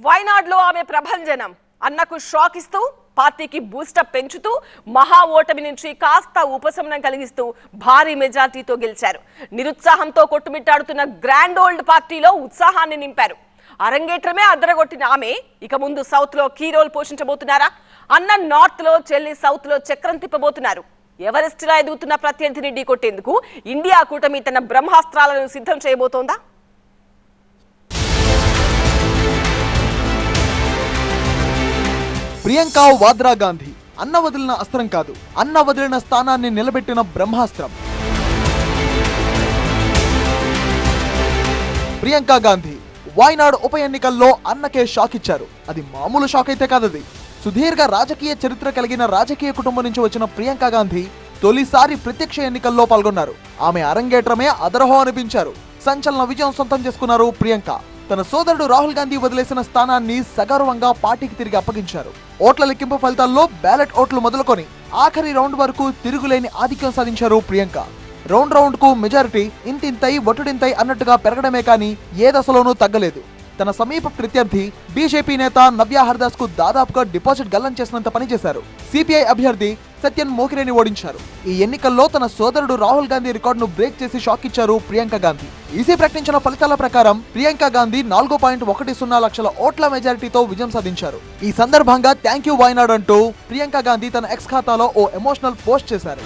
వైనాడ్లో ఆమె ప్రభంజనం అన్నకు షాక్ ఇస్తూ పార్టీకి బూస్టప్ పెంచుతూ మహా ఓటమి నుంచి కాస్త ఉపశమనం కలిగిస్తూ భారీ మెజార్టీతో గెలిచారు. నిరుత్సాహంతో కొట్టుమిట్టాడుతున్న గ్రాండ్ ఓల్డ్ పార్టీలో ఉత్సాహాన్ని నింపారు. అరంగేట్రమే అదరగొట్టిన ఆమె ఇక ముందు సౌత్ లో కీ రోల్ పోషించబోతున్నారా? అన్న నార్త్ లో, చెల్లి సౌత్ లో చక్రం తిప్పబోతున్నారు. ఎవరెస్ట్ లా ఎదుగుతున్న ప్రత్యర్థిని ఢీకొట్టేందుకు ఇండియా కూటమి తన బ్రహ్మాస్త్రాలను సిద్ధం చేయబోతోందా? ప్రియాంక వాద్రా గాంధీ అన్న వదిలిన అస్త్రం కాదు, అన్న వదిలిన స్థానాన్ని నిలబెట్టిన బ్రహ్మాస్త్రం. ప్రియాంక గాంధీ వాయనాడ్ ఉప ఎన్నికల్లో అన్నకే షాక్ ఇచ్చారు. అది మామూలు షాక్ అయితే కాదది. సుదీర్ఘ రాజకీయ చరిత్ర కలిగిన రాజకీయ కుటుంబం నుంచి వచ్చిన ప్రియాంక గాంధీ తొలిసారి ప్రత్యక్ష ఎన్నికల్లో పాల్గొన్నారు. ఆమె అరంగేట్రమే అదరహో అనిపించారు. సంచలన విజయం సొంతం చేసుకున్నారు ప్రియాంక. తన సోదరుడు రాహుల్ గాంధీ వదిలేసిన స్థానాన్ని సగర్వంగా పార్టీకి తిరిగి అప్పగించారు. ఓట్ల లెక్కింపు ఫలితాల్లో బ్యాలెట్ ఓట్లు మొదలుకొని ఆఖరి రౌండ్ వరకు తిరుగులేని ఆధిక్యం సాధించారు ప్రియాంక. రౌండ్ కు మెజారిటీ ఇంతింతై ఒట్టుడింతై అన్నట్టుగా పెరగడమే కానీ ఏ దశలోనూ తగ్గలేదు. తన సమీప ప్రత్యర్థి బీజేపీ నేత నవ్యా హర్దాస్ కు దాదాపుగా డిపాజిట్ గల్లం చేసినంత పనిచేశారు. సిపిఐ అభ్యర్థి సత్యన్ మోకిరేని ఓడించారు. ఈ ఎన్నికల్లో తన సోదరుడు రాహుల్ గాంధీ రికార్డును బ్రేక్ చేసి షాక్ ఇచ్చారు ప్రియాంక గాంధీ. ఈసీ ప్రకటించిన ఫలితాల ప్రకారం ప్రియాంక గాంధీ 4.10 లక్షల ఓట్ల మెజారిటీతో విజయం సాధించారు. ఈ సందర్భంగా థ్యాంక్ యూ వైనాడ్ అంటూ ప్రియాంక గాంధీ తన ఎక్స్ ఖాతాలో ఓ ఎమోషనల్ పోస్ట్ చేశారు.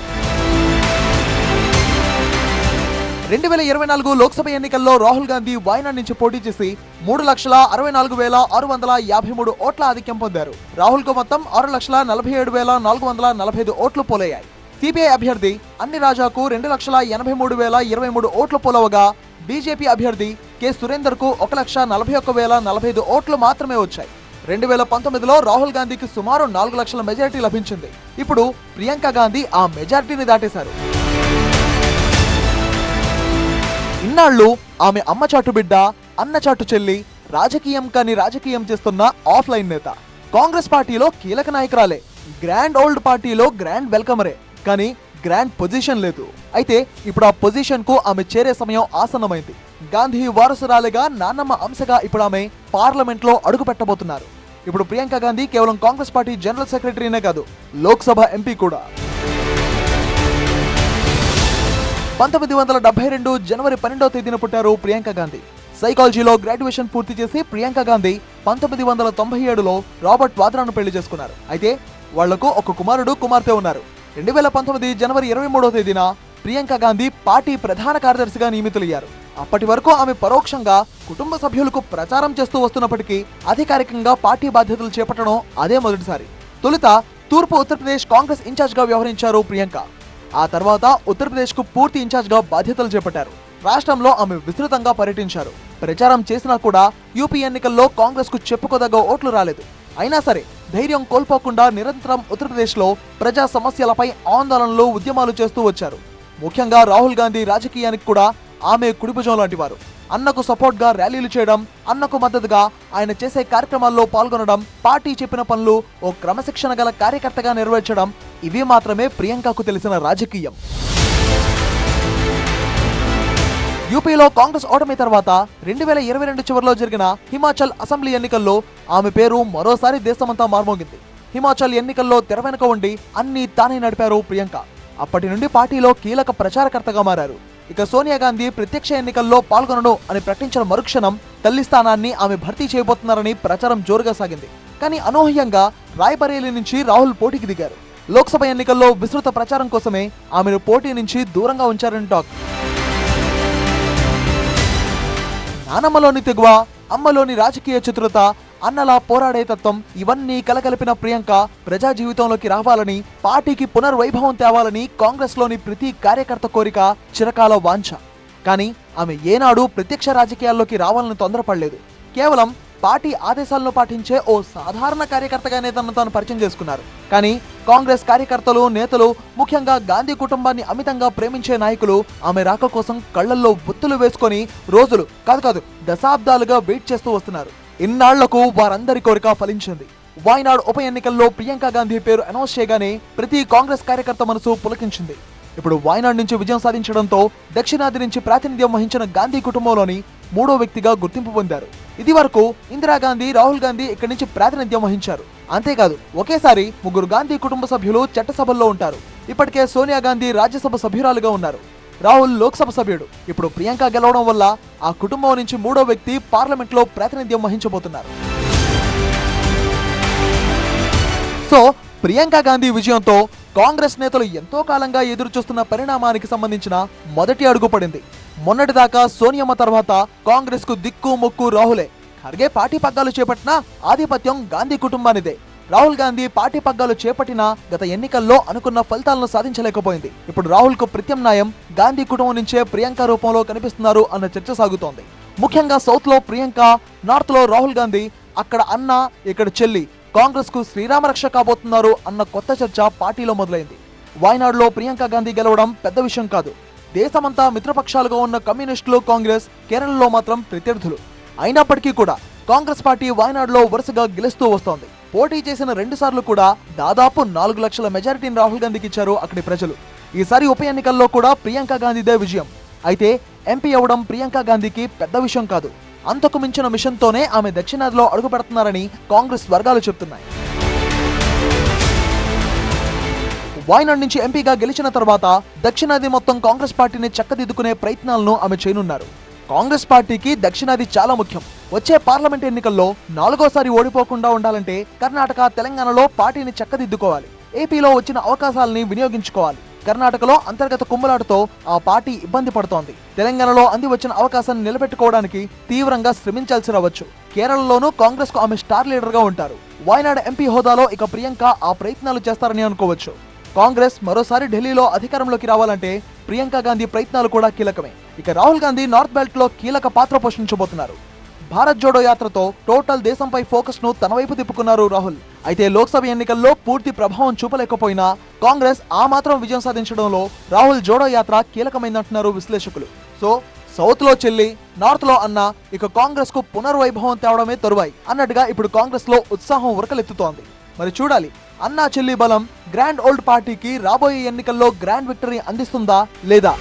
2024 లోక్సభ ఎన్నికల్లో రాహుల్ గాంధీ వాయనాడ్ నుంచి పోటీ చేసి 3,64,653 ఓట్ల ఆధిక్యం పొందారు. రాహుల్ కు మొత్తం 6,47,445 ఓట్లు పోలయ్యాయి. సిపిఐ అభ్యర్థి అన్ని రాజాకు 2,83,023 ఓట్లు పోలవగా బీజేపీ అభ్యర్థి కె సురేందర్ కు 1,41,045 ఓట్లు మాత్రమే వచ్చాయి. 2019లో రాహుల్ గాంధీకి సుమారు 4 లక్షల మెజారిటీ లభించింది. ఇప్పుడు ప్రియాంక గాంధీ ఆ మెజారిటీని దాటేశారు. ఇన్నాళ్లు ఆమె అమ్మ చాటు బిడ్డ, అన్న చాటు చెల్లి, రాజకీయం కాని రాజకీయం చేస్తున్న ఆఫ్లైన్ నేత. కాంగ్రెస్ పార్టీలో కీలక నాయకురాలే, గ్రాండ్ ఓల్డ్ పార్టీలో గ్రాండ్ వెల్కమరే, కానీ గ్రాండ్ పొజిషన్ లేదు. అయితే ఇప్పుడు ఆ పొజిషన్ కు ఆమె చేరే సమయం ఆసన్నమైంది. గాంధీ వారసురాలిగా, నాన్నమ్మ అంశగా ఇప్పుడు ఆమె పార్లమెంట్ లో అడుగు పెట్టబోతున్నారు. ఇప్పుడు ప్రియాంక గాంధీ కేవలం కాంగ్రెస్ పార్టీ జనరల్ సెక్రటరీనే కాదు, లోక్సభ ఎంపీ కూడా. 1972 జనవరి 12వ తేదీన పుట్టారు ప్రియాంక గాంధీ. సైకాలజీలో గ్రాడ్యుయేషన్ పూర్తి చేసి ప్రియాంక గాంధీ 1997లో రాబర్ట్ వాద్రాను పెళ్లి చేసుకున్నారు. అయితే వాళ్లకు ఒక కుమారుడు, కుమార్తె ఉన్నారు. 2019 జనవరి 23వ తేదీన ప్రియాంక గాంధీ పార్టీ ప్రధాన కార్యదర్శిగా నియమితులయ్యారు. అప్పటి వరకు ఆమె పరోక్షంగా కుటుంబ సభ్యులకు ప్రచారం చేస్తూ వస్తున్నప్పటికీ అధికారికంగా పార్టీ బాధ్యతలు చేపట్టడం అదే మొదటిసారి. తొలుత తూర్పు ఉత్తరప్రదేశ్ కాంగ్రెస్ ఇన్ఛార్జ్ గా వ్యవహరించారు ప్రియాంక. ఆ తర్వాత ఉత్తరప్రదేశ్ కు పూర్తి ఇన్ఛార్జ్ గా బాధ్యతలు చేపట్టారు. రాష్ట్రంలో ఆమె విస్తృతంగా పర్యటించారు. ప్రచారం చేసినా కూడా యూపీ ఎన్నికల్లో కాంగ్రెస్ కు చెప్పుకోదగ్గ ఓట్లు రాలేదు. అయినా సరే ధైర్యం కోల్పోకుండా నిరంతరం ఉత్తరప్రదేశ్ లో ప్రజా సమస్యలపై ఆందోళనలు, ఉద్యమాలు చేస్తూ వచ్చారు. ముఖ్యంగా రాహుల్ గాంధీ రాజకీయానికి కూడా ఆమె కుడిభుజం లాంటి వారు. అన్నకు సపోర్ట్ గా ర్యాలీలు చేయడం, అన్నకు మద్దతుగా ఆయన చేసే కార్యక్రమాల్లో పాల్గొనడం, పార్టీ చెప్పిన పనులు ఓ క్రమశిక్షణ గల కార్యకర్తగా నెరవేర్చడం, ఇవి మాత్రమే ప్రియాంకకు తెలిసిన రాజకీయం. యూపీలో కాంగ్రెస్ ఓటమి తర్వాత 2022 చివరిలో జరిగిన హిమాచల్ అసెంబ్లీ ఎన్నికల్లో ఆమె పేరు మరోసారి దేశమంతా మార్మోగింది. హిమాచల్ ఎన్నికల్లో తెర వెనుక ఉండి అన్ని తానే నడిపారు ప్రియాంక. అప్పటి నుండి పార్టీలో కీలక ప్రచారకర్తగా మారారు. ఇక సోనియా గాంధీ ప్రత్యక్ష ఎన్నికల్లో పాల్గొనను అని ప్రకటించిన మరుక్షణం తల్లి స్థానాన్ని ఆమె భర్తీ చేయబోతున్నారని ప్రచారం జోరుగా సాగింది. కానీ అనూహ్యంగా రాయ్బరేలీ నుంచి రాహుల్ పోటీకి దిగారు. లోక్సభ ఎన్నికల్లో విస్తృత ప్రచారం కోసమే ఆమెను పోటీ నుంచి దూరంగా ఉంచారని టాక్. నానమ్మలోని తెగువ, అమ్మలోని రాజకీయ చతురత, అన్నలా పోరాడే తత్వం, ఇవన్నీ కలగలిపిన ప్రియాంక ప్రజా జీవితంలోకి రావాలని, పార్టీకి పునర్వైభవం తేవాలని కాంగ్రెస్ లోని ప్రతి కార్యకర్త కోరిక, చిరకాల వాంఛ. కానీ ఆమె ఏనాడు ప్రత్యక్ష రాజకీయాల్లోకి రావాలని తొందరపడలేదు. కేవలం పార్టీ ఆదేశాలను పాటించే ఓ సాధారణ కార్యకర్తగానే తనను తాను పరిచయం చేసుకున్నారు. కానీ కాంగ్రెస్ కార్యకర్తలు, నేతలు, ముఖ్యంగా గాంధీ కుటుంబాన్ని అమితంగా ప్రేమించే నాయకులు ఆమె రాక కోసం కళ్లల్లో ఒత్తులు వేసుకొని రోజులు కాదు దశాబ్దాలుగా వెయిట్ చేస్తూ వస్తున్నారు. ఇన్నాళ్లకు వారందరి కోరిక ఫలించింది. వాయనాడ్ ఉప ఎన్నికల్లో ప్రియాంక గాంధీ పేరు అనౌన్స్ చేయగానే ప్రతి కాంగ్రెస్ కార్యకర్త మనసు పులకించింది. ఇప్పుడు వాయనాడ్ నుంచి విజయం సాధించడంతో దక్షిణాది నుంచి ప్రాతినిధ్యం వహించిన గాంధీ కుటుంబంలోని మూడో వ్యక్తిగా గుర్తింపు పొందారు. ఇది వరకు ఇందిరాగాంధీ, రాహుల్ గాంధీ ఇక్కడి నుంచి ప్రాతినిధ్యం వహించారు. అంతేకాదు ఒకేసారి ముగ్గురు గాంధీ కుటుంబ సభ్యులు చట్టసభల్లో ఉంటారు. ఇప్పటికే సోనియా గాంధీ రాజ్యసభ సభ్యురాలుగా ఉన్నారు. రాహుల్ లోక్సభ సభ్యుడు. ఇప్పుడు ప్రియాంక గెలవడం వల్ల ఆ కుటుంబం నుంచి మూడో వ్యక్తి పార్లమెంట్ లో ప్రాతినిధ్యం వహించబోతున్నారు. సో ప్రియాంక గాంధీ విజయంతో కాంగ్రెస్ నేతలు ఎంతో కాలంగా ఎదురు చూస్తున్న పరిణామానికి సంబంధించిన మొదటి అడుగు పడింది. మొన్నటిదాకా సోనియమ్మ తర్వాత కాంగ్రెస్ కు దిక్కు మొక్కు రాహులే. ఖర్గే పార్టీ పగ్గాలు చేపట్టినా ఆధిపత్యం గాంధీ కుటుంబానిదే. రాహుల్ గాంధీ పార్టీ పగ్గాలు చేపట్టినా గత ఎన్నికల్లో అనుకున్న ఫలితాలను సాధించలేకపోయింది. ఇప్పుడు రాహుల్ కు ప్రత్యామ్నాయం గాంధీ కుటుంబం నుంచే ప్రియాంక రూపంలో కనిపిస్తున్నారు అన్న చర్చ సాగుతోంది. ముఖ్యంగా సౌత్ లో ప్రియాంక, నార్త్ లో రాహుల్ గాంధీ, అక్కడ అన్న, ఇక్కడ చెల్లి కాంగ్రెస్ కు శ్రీరామరక్ష కాబోతున్నారు అన్న కొత్త చర్చ పార్టీలో మొదలైంది. వాయనాడులో ప్రియాంక గాంధీ గెలవడం పెద్ద విషయం కాదు. దేశమంతా మిత్రపక్షాలుగా ఉన్న కమ్యూనిస్టులు, కాంగ్రెస్, కేరళలో మాత్రం ప్రత్యర్థులు. అయినప్పటికీ కూడా కాంగ్రెస్ పార్టీ వాయనాడులో వరుసగా గెలుస్తూ వస్తోంది. పోటీ చేసిన 2 సార్లు కూడా దాదాపు 4 లక్షల మెజారిటీని రాహుల్ గాంధీకి ఇచ్చారు అక్కడి ప్రజలు. ఈసారి ఉప ఎన్నికల్లో కూడా ప్రియాంక గాంధీదే విజయం. అయితే ఎంపీ అవ్వడం ప్రియాంక గాంధీకి పెద్ద విషయం కాదు. అంతకు మించిన మిషన్తోనే ఆమె దక్షిణాదిలో అడుగు పెడుతున్నారని కాంగ్రెస్ వర్గాలు చెబుతున్నాయి. వాయనాడ్ నుంచి ఎంపీగా గెలిచిన తర్వాత దక్షిణాది మొత్తం కాంగ్రెస్ పార్టీని చక్కదిద్దుకునే ప్రయత్నాలను ఆమె చేయనున్నారు. కాంగ్రెస్ పార్టీకి దక్షిణాది చాలా ముఖ్యం. వచ్చే పార్లమెంట్ ఎన్నికల్లో 4గోసారి ఓడిపోకుండా ఉండాలంటే కర్ణాటక, తెలంగాణలో పార్టీని చక్కదిద్దుకోవాలి. ఏపీలో వచ్చిన అవకాశాలని వినియోగించుకోవాలి. కర్ణాటకలో అంతర్గత కుమ్ములాటతో ఆ పార్టీ ఇబ్బంది పడుతోంది. తెలంగాణలో అంది వచ్చిన అవకాశాన్ని నిలబెట్టుకోవడానికి తీవ్రంగా శ్రమించాల్సి రావచ్చు. కేరళలోనూ కాంగ్రెస్ కు ఆమె స్టార్ లీడర్ గా ఉంటారు. వాయనాడ్ ఎంపీ హోదాలో ఇక ప్రియాంక ఆ ప్రయత్నాలు చేస్తారని అనుకోవచ్చు. కాంగ్రెస్ మరోసారి ఢిల్లీలో అధికారంలోకి రావాలంటే ప్రియాంక గాంధీ ప్రయత్నాలు కూడా కీలకమే. ఇక రాహుల్ గాంధీ నార్త్ బెల్ట్ లో కీలక పాత్ర పోషించబోతున్నారు. భారత్ జోడో యాత్రతో టోటల్ దేశంపై ఫోకస్ ను తన వైపు తిప్పుకున్నారు రాహుల్. అయితే లోక్సభ ఎన్నికల్లో పూర్తి ప్రభావం చూపలేకపోయినా కాంగ్రెస్ ఆ మాత్రం విజయం సాధించడంలో రాహుల్ జోడో యాత్ర కీలకమైందంటున్నారు విశ్లేషకులు. సో సౌత్ లో చెల్లి, నార్త్ లో అన్న, ఇక కాంగ్రెస్ కు పునర్వైభవం తేవడమే తరువాయి అన్నట్టుగా ఇప్పుడు కాంగ్రెస్ లో ఉత్సాహం ఉరకలెత్తుతోంది. మరి చూడాలి అన్నా చెల్లి బలం గ్రాండ్ ఓల్డ్ పార్టీకి రాబోయే ఎన్నికల్లో గ్రాండ్ విక్టరీ అందిస్తుందా లేదా?